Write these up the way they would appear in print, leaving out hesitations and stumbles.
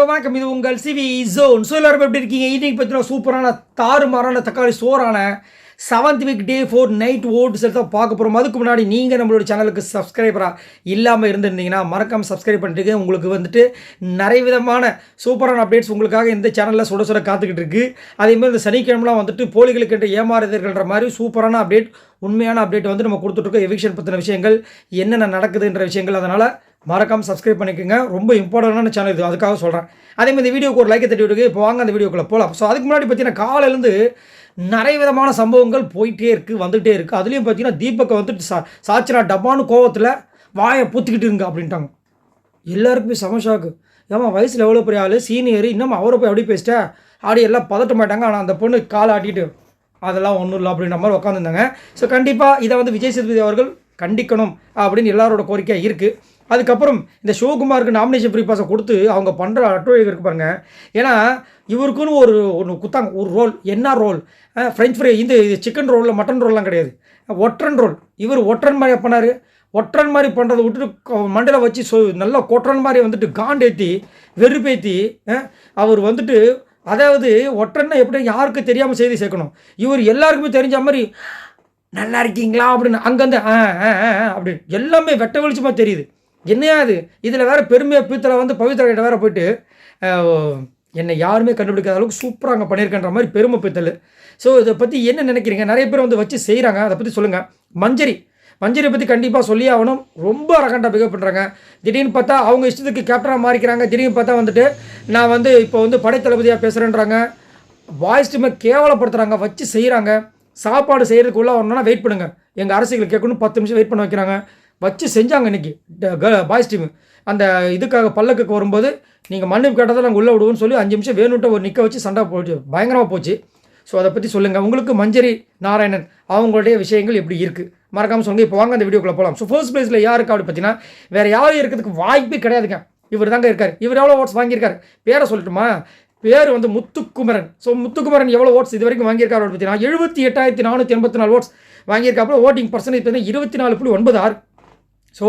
வணக்கம். இது உங்கள் சிவி ஜோன். ஸோ எல்லாரும் எப்படி இருக்கீங்க? இன்னைக்கு பார்த்தீங்கன்னா சூப்பரான தாறுமாறான தக்காளி சோறான 7th week day 4 night oats தான் பார்க்க போகிறோம். அதுக்கு முன்னாடி நீங்கள் நம்மளோட சேனலுக்கு சப்ஸ்கிரைபராக இல்லாமல் இருந்திருந்தீங்கன்னா மறக்காமல் சப்ஸ்கிரைப் பண்ணிட்டு உங்களுக்கு வந்துட்டு நிறைய விதமான சூப்பரான அப்டேட்ஸ் உங்களுக்காக இந்த சேனலில் சுட சுட காத்துக்கிட்டு இருக்குது. அதேமாதிரி இந்த சனிக்கிழமெலாம் வந்துட்டு போலிகளுக்கு என்று ஏமாறுதல்ன்ற மாதிரி சூப்பரான அப்டேட், உண்மையான அப்டேட் வந்து நம்ம கொடுத்துட்ருக்கோம். எவிக்ஷன் பற்றின விஷயங்கள், என்னென்ன நடக்குதுன்ற விஷயங்கள். அதனால் மறக்காமல் சப்ஸ்கிரைப் பண்ணிக்கோங்க. ரொம்ப இம்பார்ட்டண்டான சேனல் இது, அதுக்காக சொல்கிறேன். அதேமாதிரி இந்த வீடியோக்கு ஒரு லைக்கை தட்டி விட்டுருக்கு. இப்போ வாங்க அந்த வீடியோக்குள்ளே போகலாம். ஸோ அதுக்கு முன்னாடி பார்த்தீங்கன்னா காலையிலேருந்து நிறைய விதமான சம்பவங்கள் போயிட்டே இருக்குது, வந்துகிட்டே இருக்குது. அதுலேயும் பார்த்தீங்கன்னா தீபக்கை வந்துட்டு சாச்சினா டப்பான்னு கோவத்தில் வாயை பூத்துக்கிட்டு இருங்க அப்படின்ட்டாங்க. எல்லாருக்குமே சமஷாக்கு. ஏமா வயசில் எவ்வளோ பெரிய ஆள், சீனியர், இன்னும் அவரை போய் அப்படி பேசிட்டா ஆடி எல்லாம் பதட்ட மாட்டாங்க. ஆனால் அந்த பொண்ணு காலை ஆட்டிட்டு அதெல்லாம் ஒன்றும் இல்லை அப்படின்ற மாதிரி உட்காந்துருந்தாங்க. ஸோ கண்டிப்பாக இதை வந்து விஜய் சேதுபதி அவர்கள் கண்டிக்கணும் அப்படின்னு எல்லாரோட கோரிக்கையாக இருக்குது. அதுக்கப்புறம் இந்த சிவகுமாருக்கு நாமினேஷன் ஃப்ரீ பாஸை கொடுத்து அவங்க பண்ணுற அட்டோழிகள் இருக்கு பாருங்க. ஏன்னா இவருக்குன்னு ஒன்று குத்தாங்க, ஒரு ரோல். என்ன ரோல்? ஃப்ரெஞ்ச் ஃப்ரை, இந்த சிக்கன் ரோலில் மட்டன் ரோல்லாம் கிடையாது, ஒற்றன் ரோல். இவர் ஒற்றன் மாதிரி பண்ணார். ஒற்றன் மாதிரி பண்ணுறதை விட்டுட்டு மண்டலை வச்சு நல்லா கொற்றன் மாதிரி வந்துட்டு காண்டேற்றி வெறுப்பேற்றி அவர் வந்துட்டு, அதாவது ஒற்றன்னா எப்படி யாருக்கு தெரியாமல் செய்தி சேர்க்கணும், இவர் எல்லாருக்குமே தெரிஞ்ச மாதிரி நல்லா இருக்கீங்களா அப்படின்னு அங்கேருந்து அப்படின்னு எல்லாமே வெட்ட வெளிச்சமாக தெரியுது. என்னையா இது? இதில் வேறு பெருமையாக பீத்தலை வந்து பவித்ரா வேறு போயிட்டு என்னை யாருமே கண்டுபிடிக்காத அளவுக்கு சூப்பராக அங்கே பண்ணியிருக்கன்ற மாதிரி பெருமை பீத்தல். ஸோ இதை பற்றி என்ன நினைக்கிறீங்க? நிறைய பேர் வந்து வச்சு செய்கிறாங்க, அதை பற்றி சொல்லுங்கள். மஞ்சரி பற்றி கண்டிப்பாக சொல்லி ஆகணும். ரொம்ப அரகண்டாக பிகேவ் பண்ணுறாங்க. திடீர்னு பார்த்தா அவங்க இஷ்டத்துக்கு கேப்டனாக மாறிக்கிறாங்க. திடீர்னு பார்த்தா வந்துட்டு நான் வந்து இப்போ வந்து படைத்தளபதியாக பேசுகிறேன்றாங்க. வாய்ஸ் டீமை கேவலப்படுத்துகிறாங்க, வச்சு செய்கிறாங்க. சாப்பாடு செய்கிறதுக்குள்ளே வரணும்னா வெயிட் பண்ணுங்கள், எங்கள் அரசியல் கேட்கணும், 10 நிமிஷம் வெயிட் பண்ண வைக்கிறாங்க. வச்சு செஞ்சாங்க இன்றைக்கி பாய்ஸ் டீமு. அந்த இதுக்காக பல்லக்குக்கு வரும்போது நீங்கள் மன்னிப்பு கேட்டால் தான் நாங்கள் உள்ளே விடுவோம்னு சொல்லி 5 நிமிஷம் வேணுன்ட்டு ஒரு நிற்க வச்சு சண்டை போச்சு, பயங்கரமாக போச்சு. ஸோ அதை பற்றி சொல்லுங்கள். உங்களுக்கு மஞ்சரி நாராயணன் அவங்களுடைய விஷயங்கள் எப்படி இருக்குது மறக்காமல் சொல்லுங்கள். இப்போ வாங்க அந்த வீடியோக்குள்ளே போகலாம். ஸோ ஃபர்ஸ்ட் பிளேஸில் யாருக்கு அப்படி பார்த்தீங்கன்னா வேறு யாரும் இருக்கிறதுக்கு வாய்ப்பே கிடையாதுங்க. இவர் தாங்க இருக்கார். இவர் எவ்வளோ ஓட்ஸ் வாங்கியிருக்காரு பேரை சொல்லட்டுமா? பேர் வந்து முத்துக்குமரன். ஸோ முத்துக்குமரன் எவ்வளோ ஓட்ஸ் இது வரைக்கும் வாங்கியிருக்காரு பார்த்தீங்கன்னா 78,484 ஓட்ஸ் வாங்கியிருக்காப்புல. ஓட்டிங் பர்சன்டேஜ் பார்த்தீங்கன்னா 24.96. ஸோ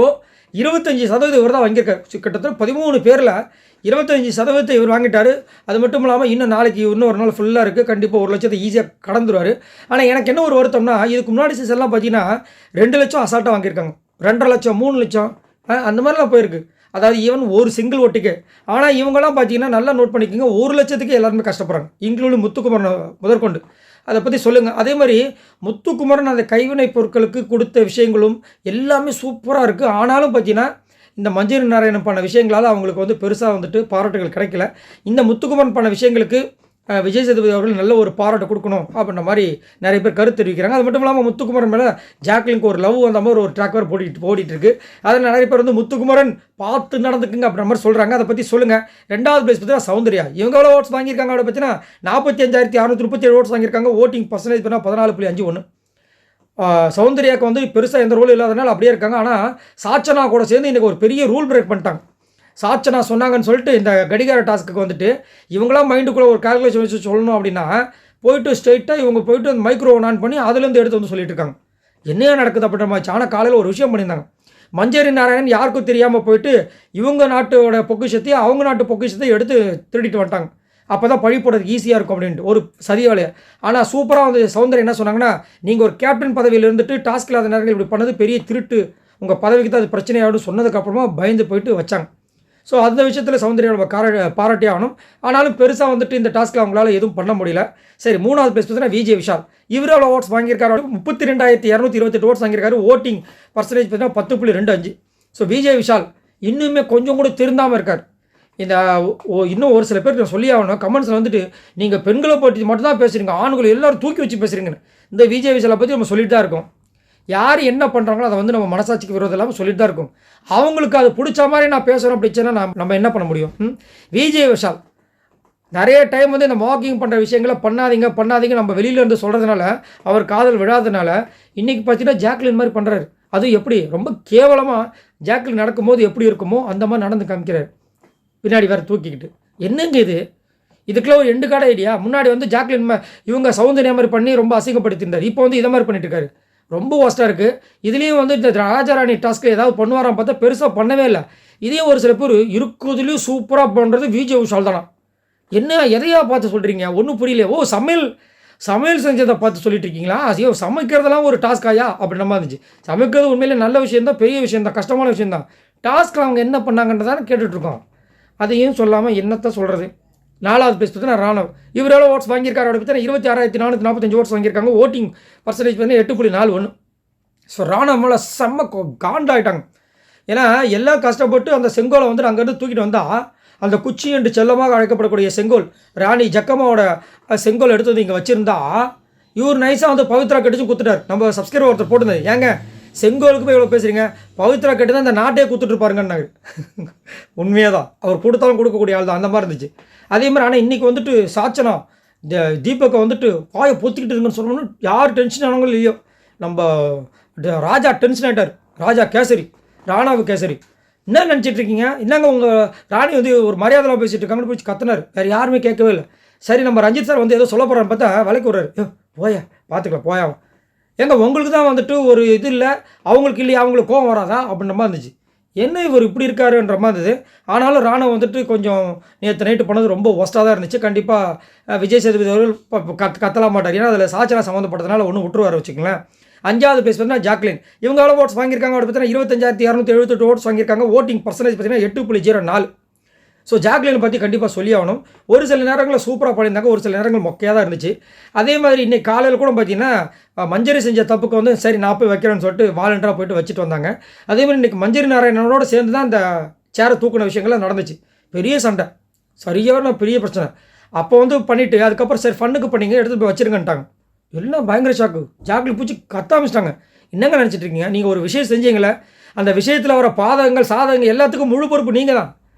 25% இவர் தான் வாங்கியிருக்காரு. கிட்டத்தட்ட 13 பேரில் 25% இவர் வாங்கிட்டார். அது மட்டும் இல்லாமல் இன்னும் நாளைக்கு இன்னும் ஒரு நாள் ஃபுல்லாக இருக்குது. கண்டிப்பாக 1 லட்சத்தை ஈஸியாக கடந்துருவார். ஆனால் எனக்கு என்ன ஒரு வருத்தம்னா, இதுக்கு முன்னாடி சீசன்லாம் பார்த்தீங்கன்னா 2 லட்சம் அசால்ட்டாக வாங்கியிருக்காங்க, 2.5 லட்சம், 3 லட்சம் அந்த மாதிரிலாம் போயிருக்கு. அதாவது ஈவன் ஒரு சிங்கிள் ஓட்டுக்கு. ஆனால் இவங்கெல்லாம் பார்த்தீங்கன்னா நல்லா நோட் பண்ணிக்கோங்க, 1 லட்சத்துக்கு எல்லாருமே கஷ்டப்படுறாங்க, இன்க்ளூடிங் முத்துக்குமரன் முதற்கொண்டு. அதை பற்றி சொல்லுங்கள். அதே மாதிரி முத்துக்குமரன் அந்த கைவினை பொருட்களுக்கு கொடுத்த விஷயங்களும் எல்லாமே சூப்பராக இருக்குது. ஆனாலும் பார்த்தீங்கன்னா இந்த மஞ்சரி நாராயணன் பண்ண விஷயங்களால் அவங்களுக்கு வந்து பெருசாக வந்துட்டு பாராட்டுகள் கிடைக்கல. இந்த முத்துக்குமரன் பண்ண விஷயங்களுக்கு விஜய் சேதுபதி அவர்கள் நல்ல ஒரு பாராட்டு கொடுக்கணும் அப்படின்ற மாதிரி நிறைய பேர் கருத்து தெரிவிக்கிறாங்க. அது மட்டும் இல்லாமல் முத்துக்குமரன் மேலே ஜாக்லினுக்கு ஒரு லவ் வந்த மாதிரி ஒரு ட்ராக் வேறு ஓடிட்டு இருக்கு. அதில் நிறைய பேர் வந்து முத்துக்குமரன் பார்த்து நடந்துக்குங்க அப்படின்ற மாதிரி சொல்கிறாங்க. அதை பற்றி சொல்லுங்கள். 2வது பிளேஸ் பார்த்தீங்கன்னா சௌந்தர்யா. இவங்க எவ்வளோ ஓட்ஸ் வாங்கியிருக்காங்க அப்படி பார்த்தீங்கன்னா 45,637 ஓட்ஸ் வாங்கியிருக்காங்க. ஓட்டிங் பர்சன்டேஜ் பார்த்தீங்கன்னா 14.51. சௌந்தர்யாவுக்கு வந்து பெருசாக எந்த ரோலும் இல்லாதனால அப்படியே இருக்காங்க. ஆனால் சாச்சனா கூட சேர்ந்து இன்றைக்கி ஒரு பெரிய ரூல் பிரேக் பண்ணிட்டாங்க. சாச்சனா சொன்னாங்கன்னு சொல்லிட்டு இந்த கடிகார டாஸ்க்கு வந்துட்டு இவங்களாம் மைண்டுக்குள்ளே ஒரு கால்குலேஷன் வச்சு சொல்லணும் அப்படின்னா போயிட்டு ஸ்ட்ரெயிட்டாக இவங்க போயிட்டு அந்த மைக்ரோவன் ஆன் பண்ணி அதுலேருந்து எடுத்து வந்து சொல்லிட்டு இருக்காங்க. என்னையா நடக்குது அப்படின்ற மாதிரி. ஆனால் காலையில் ஒரு விஷயம் பண்ணியிருந்தாங்க. மஞ்சரி நாராயணன் யாருக்கும் தெரியாமல் போயிட்டு இவங்க நாட்டோட பொக்கிஷத்தையும் அவங்க நாட்டு பொக்கிஷத்தையும் எடுத்து திருடிட்டு வந்துட்டாங்க. அப்போ தான் பழி போடுறதுக்கு ஈஸியாக இருக்கும் அப்படின்ட்டு ஒரு சதி வேலையை. ஆனால் சூப்பராக வந்து சௌந்தர்யா என்ன சொன்னாங்கன்னா, நீங்கள் ஒரு கேப்டன் பதவியில் இருந்துட்டு டாஸ்க் இல்லாத நேரங்கள் இப்படி பண்ணது பெரிய திருட்டு, உங்கள் பதவிக்கு தான் அது பிரச்சனையாகிடும் சொன்னதுக்கப்புறமா பயந்து போயிட்டு வச்சாங்க. ஸோ அந்த விஷயத்தில் சௌந்தர்யாவை பாராட்டி ஆகணும். ஆனாலும் பெருசாக வந்துட்டு இந்த டாஸ்க்கில் அவங்களால எதுவும் பண்ண முடியல. சரி, 3வது பிளேஸ் பார்த்தீங்கன்னா விஜய் விஷால். இவர் எவ்வளோ ஓட்ஸ் வாங்கியிருக்காரு? 32,228 ஓட்ஸ் வாங்கியிருக்காரு. ஓட்டிங் பர்சன்டேஜ் பார்த்தீங்கன்னா 10.25. ஸோ விஜய் விஷால் இன்னுமே கொஞ்சம் கூட திருந்தாமல் இருக்கார். இந்த இன்னும் ஒரு சில பேர் சொல்லி ஆகணும், கமெண்ட்ஸில் வந்துட்டு நீங்கள் பெண்களை பற்றி மட்டும்தான் பேசுகிறீங்க, ஆண்களை எல்லோரும் தூக்கி வச்சு பேசுகிறீங்கன்னு. இந்த விஜய் விஷாலை பற்றி நம்ம சொல்லிட்டு தான் இருக்கோம். யார் என்ன பண்ணுறாங்களோ அதை வந்து நம்ம மனசாட்சிக்கு விரோதம் இல்லாமல் சொல்லிட்டு தான் இருக்கும். அவங்களுக்கு அது பிடிச்ச மாதிரி நான் பேசுகிறேன் அப்படின்னா நம்ம என்ன பண்ண முடியும்? விஜய் விஷால் நிறைய டைம் வந்து இந்த மார்க்கிங் பண்ணுற விஷயங்களை பண்ணாதீங்க நம்ம வெளியில் இருந்து சொல்கிறதுனால அவர் காதல் விழாதனால இன்றைக்கி பார்த்தீங்கன்னா ஜாக்லின் மாதிரி பண்ணுறாரு. அதுவும் எப்படி ரொம்ப கேவலமாக ஜாக்லின் நடக்கும்போது எப்படி இருக்குமோ அந்த மாதிரி நடந்து காமிக்கிறார். பின்னாடி வேறு தூக்கிக்கிட்டு என்னங்க இது? இதுக்கெல்லாம் ஒரு எண்டு கார்டு ஐடியா. முன்னாடி வந்து ஜாக்லின் இவங்க சௌந்தர்யா மாதிரி பண்ணி ரொம்ப அசிங்கப்படுத்தியிருந்தார். இப்போ வந்து இதை மாதிரி பண்ணிட்டு இருக்காரு. ரொம்ப ஒஸ்ட்டாக இருக்குது. இதுலேயும் வந்து இந்த ராஜாராணி டாஸ்க்கு ஏதாவது பண்ணுவாரான்னு பார்த்தா பெருசாக பண்ணவே இல்லை. இதே ஒரு சில பேர் இருக்கிறதுலேயும் சூப்பராக பண்ணுறது விஜய் விஷால் தானா. என்ன எதையா பார்த்து சொல்கிறீங்க? ஒன்றும் புரியல. ஓ, சமையல் செஞ்சதை பார்த்து சொல்லிட்டு இருக்கீங்களா? ஐயோ, சமைக்கிறதெல்லாம் ஒரு டாஸ்காயா அப்படின்ற மாதிரி இருந்துச்சு. சமைக்கிறது உண்மையிலே நல்ல விஷயம் தான், பெரிய விஷயம் தான், கஷ்டமான விஷயம் தான். டாஸ்கில் அவங்க என்ன பண்ணாங்கன்றதான கேட்டுட்ருக்கோம். அதையும் சொல்லாமல் என்னத்தை சொல்கிறது. 4வது பிளேஸ் பார்த்தீங்கன்னா ராணவ். இவர் எவ்வளோ ஓட்ஸ் வாங்கியிருக்காரு அப்படி பார்த்தீங்கன்னா 26,445 ஓட்ஸ் வாங்கியிருக்காங்க. ஓட்டிங் பர்சன்டேஜ் பார்த்தீங்கன்னா 8.41. ஸோ ராணவ் மேலே செம்ம காண்டாயிட்டாங்க. ஏன்னா எல்லாம் கஷ்டப்பட்டு அந்த செங்கோலை வந்துட்டு அங்கேருந்து தூக்கிட்டு வந்தால் அந்த குச்சி என்று செல்லமாக அழைக்கப்படக்கூடிய செங்கோல் ராணி ஜக்கம்மாவோட செங்கோல் எடுத்து வந்து இங்கே வச்சுருந்தா இவர் நைஸாக வந்து பவித்ரா கட்டிச்சு குத்துட்டார். நம்ம சப்ஸ்கிரைபர் ஒருத்தர் போட்டுருந்தது, ஏங்க செங்கோலுக்கு போய் எவ்வளோ பேசுகிறீங்க, பவித்ரா கட்டி தான் இந்த நாட்டே குத்துட்ருப்பாருங்கன்னாங்க. உண்மையாக தான், அவர் கொடுத்தாலும் கொடுக்கக்கூடிய ஆள் தான், அந்த மாதிரி இருந்துச்சு. அதே மாதிரி ஆனால் இன்றைக்கி வந்துட்டு சாச்சனா தீபக்கை வந்துட்டு பாயை பொத்திக்கிட்டு இருக்குன்னு சொல்லணும்னு யார் டென்ஷன் ஆனாங்களோ இல்லையோ, நம்ம ராஜா டென்ஷன் ஆகிட்டார். ராஜா கேசரி, ராணாவு கேசரி. என்ன நினச்சிட்டு இருக்கீங்க, என்னங்க உங்கள் ராணி வந்து ஒரு மரியாதைலாம் பேசிகிட்டு இருக்காங்கன்னு போய் கத்துனார். வேறு யாருமே கேட்கவே இல்லை. சரி, நம்ம ரஞ்சித் சார் வந்து ஏதோ சொல்ல போகிறான்னு பார்த்தா விலைக்கு விட்றாரு. போயா பார்த்துக்கலாம் போயா. ஏங்க உங்களுக்கு தான் வந்துட்டு ஒரு இது இல்லை, அவங்களுக்கு இல்லையா, அவங்களுக்கு கோவம் வராதா அப்படின்ற மாதிரி இருந்துச்சு. என்ன இவர் இப்படி இருக்காருன்ற மாதிரி இருந்தது. ஆனாலும் ராணுவம் வந்துட்டு கொஞ்சம் நேற்று நைட்டு பண்ணது ரொம்ப ஒஸ்ட்டாக தான் இருந்துச்சு. கண்டிப்பாக விஜய் சேதுபதி அவர்கள் கத்தலாம் மாட்டார். ஏன்னா அதில் சாச்சனா சம்மந்தப்பட்டதுனால ஒன்றும் விட்டுருவார் வச்சுக்கங்களேன். 5வது பிளேஸ் பார்த்தீங்கன்னா ஜாக்லின். இவங்க எவ்வளோ ஓட்ஸ் வாங்கியிருக்காங்க அப்படி பார்த்தீங்கன்னா 25,278 ஓட்ஸ் வாங்கியிருக்காங்க. ஓட்டிங் பர்சன்டேஜ் பார்த்தீங்கன்னா 8.04. ஸோ ஜாக்லினை பற்றி கண்டிப்பாக சொல்லி ஆகணும். ஒரு சில நேரங்களில் சூப்பராக பண்ணியிருந்தாங்க, ஒரு சில நேரங்கள் மொக்கையாக தான் இருந்துச்சு. அதே மாதிரி இன்றைக்கி காலையில் கூட பார்த்தீங்கன்னா மஞ்சரி செஞ்ச தப்புக்கு வந்து சரி நான் போய் வைக்கிறேன்னு சொல்லிட்டு வாலண்டராக போயிட்டு வச்சுட்டு வந்தாங்க. அதே மாதிரி இன்றைக்கி மஞ்சரி நாராயணனோட சேர்ந்து தான் அந்த சேரை தூக்கின விஷயங்கள்லாம் நடந்துச்சு. பெரிய சண்டை, சரியான பெரிய பிரச்சனை. அப்போ வந்து பண்ணிவிட்டு அதுக்கப்புறம் சரி ஃபண்ணுக்கு பண்ணிங்க எடுத்து போய் வச்சுருங்கன்ட்டாங்க. எல்லாம் பயங்கர ஷாக்கு. ஜாக்லின் பூச்சி கத்தாமிச்சிட்டாங்க. என்னங்க நினச்சிட்டு இருக்கீங்க, நீங்கள் ஒரு விஷயம் செஞ்சீங்களே, அந்த விஷயத்தில் வர பாதகங்கள் சாதகங்கள் எல்லாத்துக்கும் முழு பொறுப்பு நீங்கள் தான்.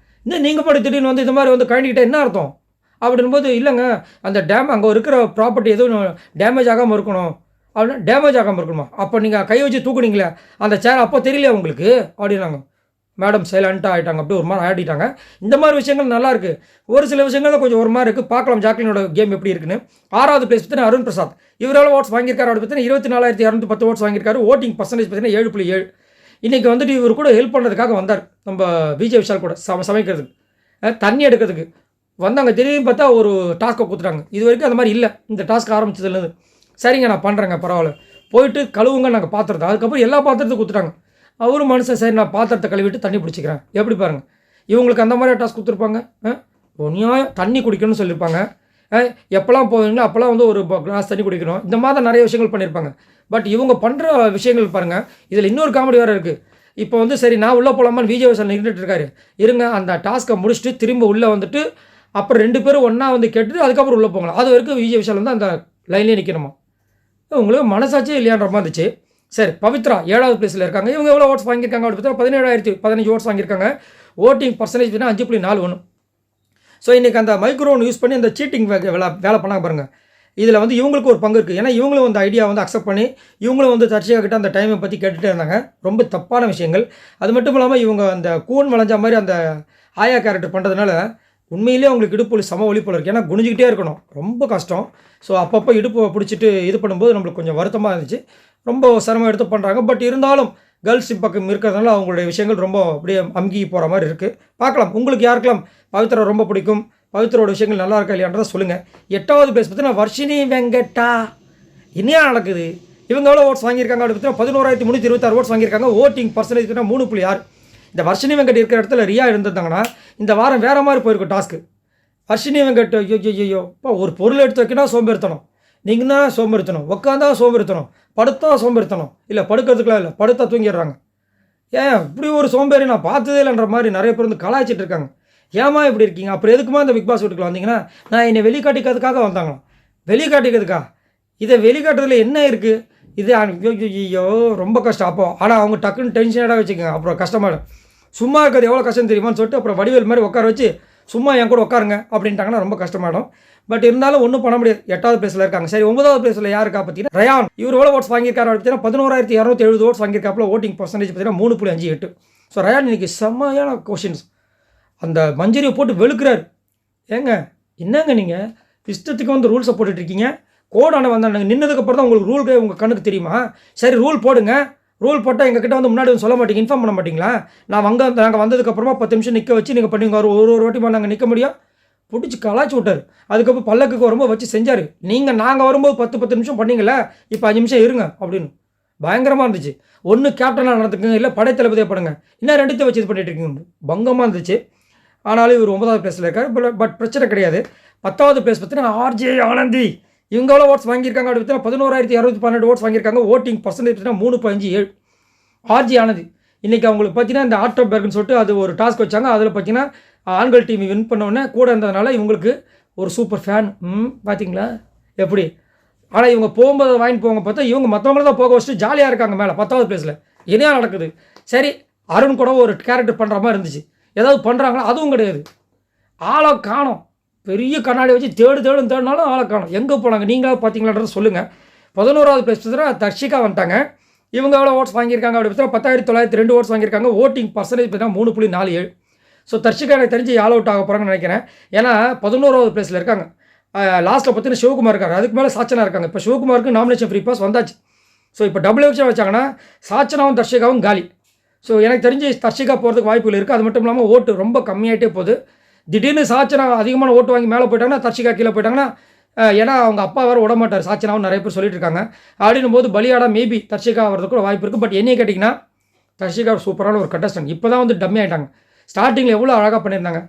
இன்னும் நீங்கள் பாட்டு திடீர்னு வந்து இது மாதிரி வந்து கழண்டிக்கிட்ட என்ன அர்த்தம் அப்படின்போது, இல்லைங்க அந்த அங்கே இருக்கிற ப்ராப்பர்ட்டி எதுவும் டேமேஜ் ஆகாமல் இருக்கணும் அப்படின்னா, டேமேஜ் ஆகாமல் இருக்கணுமா, அப்போ நீங்கள் கை வச்சு தூக்குனீங்களே அந்த சேர் அப்போ தெரியலையா உங்களுக்கு அப்படின்னாங்க. மேடம் சைலண்ட்டாக ஆகிட்டாங்க, அப்படி ஒரு மாதிரி ஆடிட்டாங்க. இந்த மாதிரி விஷயங்கள் நல்லாயிருக்கு. ஒரு சில விஷயங்கள் தான் கொஞ்சம் ஒரு மாதிரி இருக்குது. பார்க்கலாம் ஜாக்லினோட கேம் எப்படி இருக்குன்னு. 6வது பிளேஸ் பார்த்தீங்கன்னா அருண் பிரசாத். இவரால் ஓட்ஸ் வாங்கியிருக்காரு அப்படி பார்த்தீங்கன்னா 24,210 ஓட்ஸ் வாங்கியிருக்காரு. ஓட்டிங் பர்சன்டேஜ் பார்த்தீங்கன்னா 7.7. இன்றைக்கி வந்துட்டு இவர் கூட ஹெல்ப் பண்ணுறதுக்காக வந்தார், நம்ம விஜய் விஷால் கூட சமைக்கிறதுக்கு, தண்ணி எடுக்கிறதுக்கு வந்தாங்க. திடீர்னு பார்த்தா ஒரு டாஸ்க்கை கொடுத்துட்டாங்க. இது வரைக்கும் அந்த மாதிரி இல்லை இந்த டாஸ்க் ஆரம்பிச்சதுலேருந்து. சரிங்க நான் பண்ணுறேங்க, பரவாயில்ல, போயிட்டு கழுவுங்க நாங்கள் பாத்திரத்தை. அதுக்கப்புறம் எல்லா பாத்திரத்தையும் கொடுத்துட்டாங்க. அவரும் மனுஷன் சரி நான் பாத்திரத்தை கழுவிட்டு தண்ணி பிடிச்சிக்கிறேன். எப்படி பாருங்கள், இவங்களுக்கு அந்த மாதிரி டாஸ்க் கொடுத்துருப்பாங்க. நியாயம் தண்ணி குடிக்கணும்னு சொல்லியிருப்பாங்க. எப்போல்லாம் போவீங்களோ அப்போல்லாம் வந்து ஒரு கிளாஸ் தண்ணி குடிக்கணும். இந்த மாதிரி நிறைய விஷயங்கள் பண்ணியிருப்பாங்க. பட் இவங்க பண்ணுற விஷயங்கள் பாருங்கள். இதில் இன்னொரு காமெடி வேறு இருக்குது. இப்போ வந்து சரி நான் உள்ளே போகலாமான்னு விஜய் விஷால் நின்றுட்டு இருக்காரு. இருங்க அந்த டாஸ்க்கை முடிச்சுட்டு திரும்ப உள்ளே வந்துட்டு அப்புறம் 2 பேரும் ஒன்றா வந்து கேட்டுட்டு அதுக்கப்புறம் உள்ளே போகலாம். அது வரைக்கும் விஜய் விஷால் வந்து அந்த லைன்லேயே நிற்கணுமா. உங்களுக்கு மனசாட்சியே இல்லையான்ற மாதிரி இருந்துச்சு. சரி, பவித்ரா 7வது பிளேஸில் இருக்காங்க. இவங்க எவ்வளோ ஓட்ஸ் வாங்கியிருக்காங்க அப்படி பார்த்தா 17,015 ஓட்ஸ் வாங்கியிருக்காங்க. ஓட்டிங் பர்சன்டேஜ் பார்த்தீங்கன்னா 5.41. ஸோ இன்றைக்கி அந்த மைக்ரோன் யூஸ் பண்ணி அந்த சீட்டிங் வேலை பண்ணாங்க பாருங்கள். இதில் வந்து இவங்களுக்கு ஒரு பங்கு இருக்குது. ஏன்னா இவங்களும் அந்த ஐடியா வந்து அக்செப்ட் பண்ணி இவங்களும் வந்து தர்ஷிகாக்கிட்ட அந்த டைமை பற்றி கேட்டுகிட்டே இருந்தாங்க. ரொம்ப தப்பான விஷயங்கள். அது மட்டும் இல்லாமல் இவங்க அந்த கூன் வளைஞ்ச மாதிரி அந்த ஆயா கேரக்டர் பண்ணுறதுனால உண்மையிலேயே அவங்களுக்கு இடுப்பு சம ஒலி போல இருக்குது. ஏன்னா குனிஞ்சிக்கிட்டே இருக்கணும், ரொம்ப கஷ்டம். ஸோ அப்பப்போ இடுப்பு பிடிச்சிட்டு இது பண்ணும்போது நம்மளுக்கு கொஞ்சம் வருத்தமாக இருந்துச்சு. ரொம்ப சிரமம் எடுத்து பண்ணுறாங்க. பட் இருந்தாலும் கேர்ள்ஸ் பக்கம் இருக்கிறதுனால அவங்களுடைய விஷயங்கள் ரொம்ப அப்படியே அமுகி போகிற மாதிரி இருக்குது. பார்க்கலாம் உங்களுக்கு யாருக்கெல்லாம் பவித்ரா ரொம்ப பிடிக்கும், பவித்ரோட விஷயங்கள் நல்லா இருக்கா இல்லையான்றதை சொல்லுங்கள். 8வது பிளேஸ் பார்த்தீங்கன்னா வர்ஷினி வெங்கட்டா. என்னையா நடக்குது, இவங்க எவ்வளோ ஓட்ஸ் வாங்கியிருக்காங்க அப்படி பார்த்தீங்கன்னா 11,326 ஓட்ஸ் வாங்கியிருக்காங்க. ஓட்டிங் பர்சன்டேஜ் பார்த்தீங்கன்னா 3.6. இந்த வர்ஷினி வெங்கட் இருக்கிற இடத்துல ரியா இருந்திருந்தாங்கன்னா இந்த வாரம் வேறு மாதிரி போயிருக்கும் டாஸ்க்கு. வர்ஷினி வெங்கட் ஐயோ இப்போ ஒரு பொருள் எடுத்து வைக்கணும் சோம்பேறித்தனம், நீங்கள் தான் சோம்பேறித்தனம், உட்காந்தா சோம்பேறித்தனம், படுத்தா சோம்பேறித்தனம், இல்லை படுக்கிறதுக்குலாம் இல்லை படுத்தா தூங்கிடுறாங்க. ஏன் இப்படி ஒரு சோம்பேறி நான் பார்த்ததே இல்லைன்ற மாதிரி நிறைய பேர் வந்து கலாய்ச்சிட்டு இருக்காங்க. ஏமா இப்படி இருக்கீங்க, அப்புறம் எதுக்குமா இந்த பிக் பாஸ் வீட்டுக்குள்ள வந்தீங்கன்னா, நான் என்னை வெளிக்காட்டிக்கிறதுக்காக வந்தாங்களாம். வெளிக்காட்டிக்கிறதுக்கா, இதை வெளிக்காட்டுறதுல என்ன இருக்குது இது, ஐயோ ரொம்ப கஷ்டம். அப்போ ஆனால் அவங்க டக்குன்னு டென்ஷனாக வச்சுக்கோங்க, அப்புறம் கஷ்டமாயிடும். சும்மா இருக்கிறது எவ்வளோ கஷ்டம் தெரியுமான்னு சொல்லிட்டு அப்புறம் வடிவேல் மாதிரி உட்கார வச்சு சும்மா என் கூட உட்காருங்க அப்படின்ட்டாங்கன்னா ரொம்ப கஷ்டமாயிடும். பட் இருந்தாலும் ஒன்றும் பண்ண முடியாது. 8வது பிளேஸில் இருக்காங்க. சரி, 9வது பிளேஸில் யாருக்கா பார்த்தீங்கன்னா ரயான். இவர் எவ்வளோ ஓட்ஸ் வாங்கியிருக்காரு பார்த்தீங்கன்னா 11,270 ஓட்ஸ் வாங்கியிருக்காப்புல. ஓட்டிங் பர்சன்டேஜ் பார்த்தீங்கன்னா 3.58. ஸோ ரயான் இன்னைக்கு செம்மையான கொஷின்ஸ் அந்த மஞ்சரியை போட்டு வெளுக்கிறார். ஏங்க என்னங்க நீங்கள் இஷ்டத்துக்கு வந்து ரூல்ஸை போட்டுட்ருக்கீங்க. கோடான வந்தாங்க நின்னதுக்கப்புறம் தான் உங்களுக்கு ரூல்கே உங்கள் கண்ணுக்கு தெரியுமா? சரி ரூல் போடுங்க, ரூல் போட்டால் எங்ககிட்ட வந்து முன்னாடி வந்து சொல்ல மாட்டீங்க, இன்ஃபார்ம் பண்ண மாட்டீங்களா? நாங்கள் வந்ததுக்கப்புறமா 10 நிமிஷம் நிற்க வச்சு நீங்கள் பண்ணுவீங்க. ஒரு வாட்டி நாங்கள் நிற்க முடியும், பிடிச்சி கலாய்ச்சி விட்டார். அதுக்கப்புறம் பல்லக்குக்கு வரும்போது வச்சு செஞ்சார். நாங்கள் வரும்போது 10 நிமிஷம் பண்ணீங்களே, இப்போ 5 நிமிஷம் இருங்க அப்படின்னு. பயங்கரமாக இருந்துச்சு. ஒன்று கேப்டனாக நடந்துக்குங்க, இல்லை படைத்தளபதியாக படுங்க, இன்னும் 2த்தையும் வச்சு இது பண்ணிட்டு இருக்கீங்க. பங்கமாக இருந்துச்சு. ஆனாலும் இவர் 9வது பிளேஸில் இருக்கார். பட் பிரச்சனை கிடையாது. 10வது பிளேஸ் பார்த்தீங்கன்னா ஆர்ஜே ஆனந்தி. இவங்க எவ்வளோ ஓட்ஸ் வாங்கியிருக்காங்க அப்படி பார்த்தீங்கன்னா 11,212 ஓட்ஸ் வாங்கியிருக்காங்க. ஓட்டிங் பர்சன்டேஜ் பார்த்தீங்கன்னா 3.57. ஆர்ஜே ஆனந்தி இன்றைக்கி அவங்களுக்கு பார்த்தீங்கன்னா இந்த ஆட்டோ பேர்க்குன்னு சொல்லிட்டு அது ஒரு டாஸ்க் வச்சாங்க. அதில் பார்த்தீங்கன்னா ஆண்கள் டீம் வின் பண்ணோடனே கூட இருந்ததுனால இவங்களுக்கு ஒரு சூப்பர் ஃபேன். பார்த்தீங்களா எப்படி? ஆனால் இவங்க போகும்போது வாங்கிட்டு போங்க பார்த்தா இவங்க மற்றவங்கள தான் போக வச்சுட்டு ஜாலியாக இருக்காங்க மேலே 10வது பிளேஸில். இதையாக நடக்குது. சரி, அருண் கூட ஒரு கேரக்டர் பண்ணுற மாதிரி இருந்துச்சு. ஏதாவது பண்ணுறாங்களா? அதுவும் கிடையாது. ஆளை காணோம். பெரிய கண்ணாடி வச்சு தேடினாலும் ஆளை காணோம். எங்கே போனாங்க? நீங்களாவது பார்த்தீங்களான்றத சொல்லுங்கள். 11வது பிளேஸ் பார்த்தீங்கன்னா தர்ஷிகா வந்துட்டாங்க. இவங்க எவ்வளோ ஓட்ஸ் வாங்கியிருக்காங்க அப்படி பார்த்தா 10,902 ஓட்ஸ் வாங்கியிருக்காங்க. ஓட்டிங் பர்சன்டேஜ் பார்த்தீங்கன்னா 3.47. ஸோ தர்ஷிகா எனக்கு தெரிஞ்சு ஆல் அவுட் ஆக போகிறாங்கன்னு நினைக்கிறேன். ஏன்னா 11வது பிளேஸில் இருக்காங்க. லாஸ்ட்டில் பார்த்தீங்கன்னா சிவகுமார் இருக்காங்க. அதுக்கு மேலே சாச்சனா இருக்காங்க. இப்போ சிவகுமாருக்கு நாமினேஷன் ஃப்ரீ பாஸ் வந்தாச்சு. ஸோ இப்போ டபுள் எலெக்ஷன் வச்சாங்கன்னா சாச்சனாவும் தர்ஷிகாவும் காலி. ஸோ எனக்கு தெரிஞ்சு தர்ஷிகா போகிறதுக்கு வாய்ப்புகள் இருக்குது. அது மட்டும் இல்லாமல் ஓட்டு ரொம்ப கம்மியாகிட்டே போகுது. திடீர்னு சாச்சனா அதிகமான ஓட்டு வாங்கி மேலே போயிட்டாங்கன்னா தர்ஷிகா கீழே போயிட்டாங்கன்னா, ஏன்னா அவங்க அப்பா வேறு விட மாட்டார் சாச்சனாவும் நிறைய பேர் சொல்லிட்டு இருக்காங்க. அப்படின்னும் போது பலியாடா மேபி தர்ஷிகா வரதுக்கு கூட வாய்ப்பு இருக்குது. பட் என்னையே கேட்டிங்கன்னா தர்ஷிகா சூப்பரான ஒரு கண்டஸ்டன்ட். இப்போ தான் வந்து டம்மி ஆகிட்டாங்க. ஸ்டார்டிங்கில் எவ்வளோ அழகாக பண்ணியிருந்தாங்க,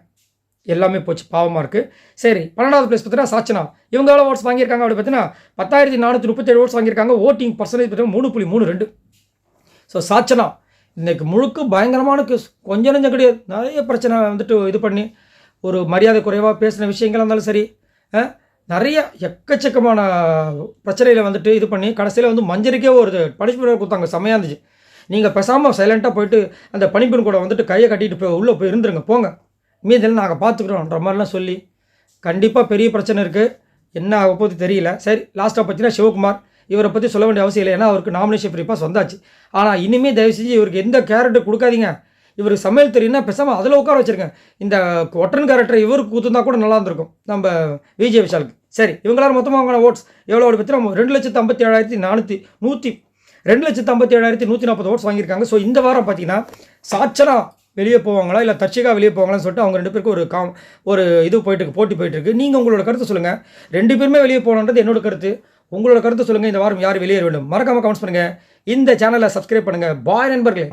எல்லாமே போச்சு. பாவமாக இருக்குது. சரி, 12வது பிளேஸ் பார்த்தீங்கன்னா சாச்சனா. இவங்க எவ்வளோ ஓட்ஸ் வாங்கியிருக்காங்க அப்படி பார்த்தீங்கன்னா 10,437 ஓட்ஸ் வாங்கியிருக்காங்க. ஓட்டிங் பர்சன்டேஜ் பார்த்தீங்கன்னா 3.32. ஸோ சாச்சனா இன்றைக்கு முழுக்க பயங்கரமான கேஸ், கொஞ்சம் நெஞ்சம் கிடையாது. நிறைய பிரச்சனை வந்துட்டு இது பண்ணி ஒரு மரியாதை குறைவாக பேசின விஷயங்களாக இருந்தாலும் சரி, நிறைய எக்கச்சக்கமான பிரச்சனையில் வந்துட்டு இது பண்ணி கடைசியில் வந்து மஞ்சரிக்கே ஒரு பனிஷ்மெண்ட் கொடுத்தாங்க. செம்மையாக இருந்துச்சு. நீங்கள் பேசாமல் சைலண்ட்டாக போயிட்டு அந்த பனிப்பெண் கூட வந்துட்டு கையை கட்டிட்டு உள்ளே போய் இருந்துருங்க, போங்க, மீதெல்லாம் நாங்கள் பார்த்துக்குறோன்ற மாதிரிலாம் சொல்லி கண்டிப்பாக பெரிய பிரச்சனை இருக்குது. என்ன ஆக போது தெரியல. சரி, லாஸ்ட்டாக பார்த்தீங்கன்னா சிவகுமார். இவரை பற்றி சொல்ல வேண்டிய அவசியம் இல்லை, ஏன்னா அவருக்கு நாமினேஷன் ஃப்ரீ பாஸ் வந்தாச்சு. ஆனால் இனிமேல் தயவு செஞ்சு இவருக்கு எந்த கேரக்டர் கொடுக்காதீங்க. இவருக்கு சமையல் தெரியும்னா பேசாமல் அதில் உட்கார வச்சுருக்கேன். இந்த ஒற்றன் கேரக்டர் இவருக்கு கொடுத்துருந்தா கூட நல்லா இருந்திருக்கும் நம்ம விஜய் விஷாலுக்கு. சரி, இவங்களாம் மொத்தமாக அவங்க ஓட்ஸ் எவ்வளோ ஓடி பார்த்தீங்கன்னா 2,57,140 2,57,140 ஓட்ஸ் வாங்கியிருக்காங்க. ஸோ இந்த வாரம் பார்த்தீங்கன்னா சாச்சனா வெளியே போவாங்களா இல்லை தர்ஷிகா வெளியே போவாங்களான்னு சொல்லிட்டு அவங்க 2 பேருக்கு ஒரு இது போட்டி போயிட்டுருக்கு. நீங்கள் உங்களோட கருத்தை சொல்லுங்கள். 2 பேருமே வெளியே போகணுன்றது என்னோட கருத்து. உங்களோட கருத்தை சொல்லுங்கள். இந்த வாரம் யார் வெளியேற வேண்டும்? மறக்காமல் கமெண்ட்ஸ் பண்ணுங்கள். இந்த சேனலை சப்ஸ்கிரைப் பண்ணுங்கள். பாய் நண்பர்களே.